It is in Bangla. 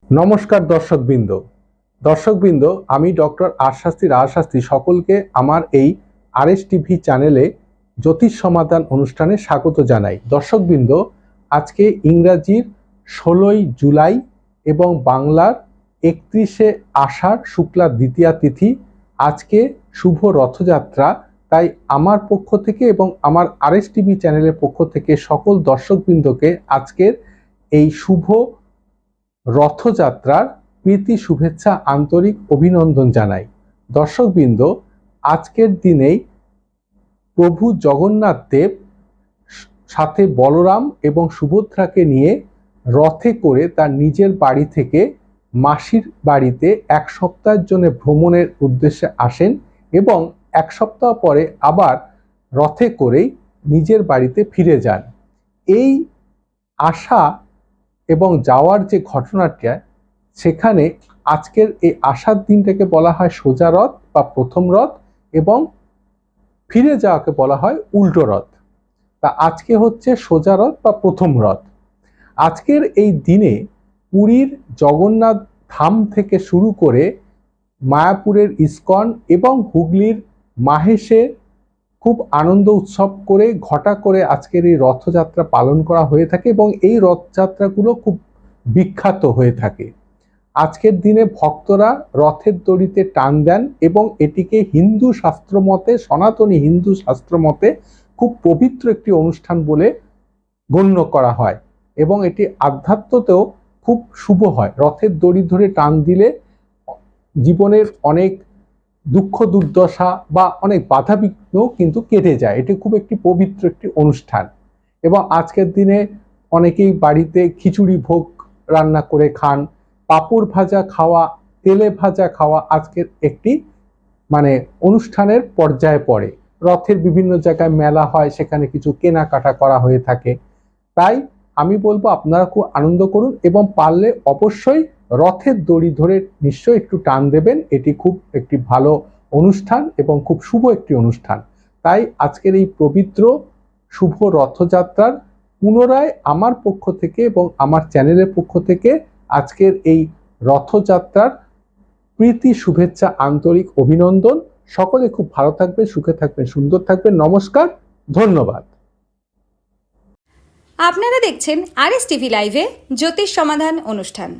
নমস্কার দর্শকবৃন্দ, আমি ডক্টর রাজশাস্ত্রী সকলকে আমার এই আরএস টিভি চ্যানেলে জ্যোতিষ সমাধান অনুষ্ঠানে স্বাগত জানাই। দর্শকবৃন্দ, আজকে ইংরাজির 16ই জুলাই এবং বাংলার 31শে আষাঢ় শুক্লা দ্বিতীয়া তিথি। আজকে শুভ রথযাত্রা। তাই আমার পক্ষ থেকে এবং আমার আরএস টিভি চ্যানেলের পক্ষ থেকে সকল দর্শকবৃন্দকে আজকের এই শুভ রথযাত্রার প্রীতি শুভেচ্ছা আন্তরিক অভিনন্দন জানাই। দর্শকবৃন্দ, আজকের দিনেই প্রভু জগন্নাথ দেব সাথে বলরাম এবং সুভদ্রাকে নিয়ে রথে করে তার নিজের বাড়ি থেকে মাসির বাড়িতে এক সপ্তাহের জন্য ভ্রমণের উদ্দেশ্যে আসেন এবং এক সপ্তাহ পরে আবার রথে করেই নিজের বাড়িতে ফিরে যান। এই আসা এবং যাওয়ার যে ঘটনাটা, সেখানে আজকের এই আসার দিনটাকে বলা হয় সোজা রথ বা প্রথম রথ এবং ফিরে যাওয়াকে বলা হয় উল্টো রথ। তা আজকে হচ্ছে সোজা রথ বা প্রথম রথ। আজকের এই দিনে পুরীর জগন্নাথ ধাম থেকে শুরু করে মায়াপুরের ইস্কন এবং হুগলির মাহেশে খুব আনন্দ উৎসব করে ঘটা করে আজকের এই রথযাত্রা পালন করা হয়ে থাকে এবং এই রথযাত্রাগুলো খুব বিখ্যাত হয়ে থাকে। আজকের দিনে ভক্তরা রথের দড়িতে টান দেন এবং এটিকে হিন্দু শাস্ত্র মতে, সনাতনী হিন্দু শাস্ত্র মতে খুব পবিত্র একটি অনুষ্ঠান বলে গণ্য করা হয় এবং এটি আধ্যাত্মতেও খুব শুভ হয়। রথের দড়ি ধরে টান দিলে জীবনের অনেক দুঃখ দুর্দশা বা অনেক বাধা বিঘ্ন কিন্তু কেটে যায়। এটি খুব একটি পবিত্র একটি অনুষ্ঠান এবং আজকের দিনে অনেকেই বাড়িতে খিচুড়ি ভোগ রান্না করে খান, পাঁপড় ভাজা খাওয়া, তেলে ভাজা খাওয়া আজকের একটি অনুষ্ঠানের পর্যায়ে পড়ে। রথের বিভিন্ন জায়গায় মেলা হয়, সেখানে কিছু কেনাকাটা করা হয়ে থাকে। তাই আমি বলবো আপনারা খুব আনন্দ করুন এবং পারলে অবশ্যই রথের দড়ি ধরে নিশ্চয়ই একটু টান দেবেন। এটি খুব একটি ভালো অনুষ্ঠান এবং খুব শুভ একটি অনুষ্ঠান। তাই আজকের এই পবিত্র শুভ রথযাত্রার পুনরায় আমার পক্ষ থেকে এবং আমার চ্যানেলের পক্ষ থেকে আজকের এই রথযাত্রার প্রীতি শুভেচ্ছা আন্তরিক অভিনন্দন। সকলে খুব ভালো থাকবেন, সুখে থাকবেন, সুন্দর থাকবেন। নমস্কার, ধন্যবাদ। আপনারা দেখছেন আরএস টিভি লাইভে জ্যোতিষ সমাধান অনুষ্ঠান।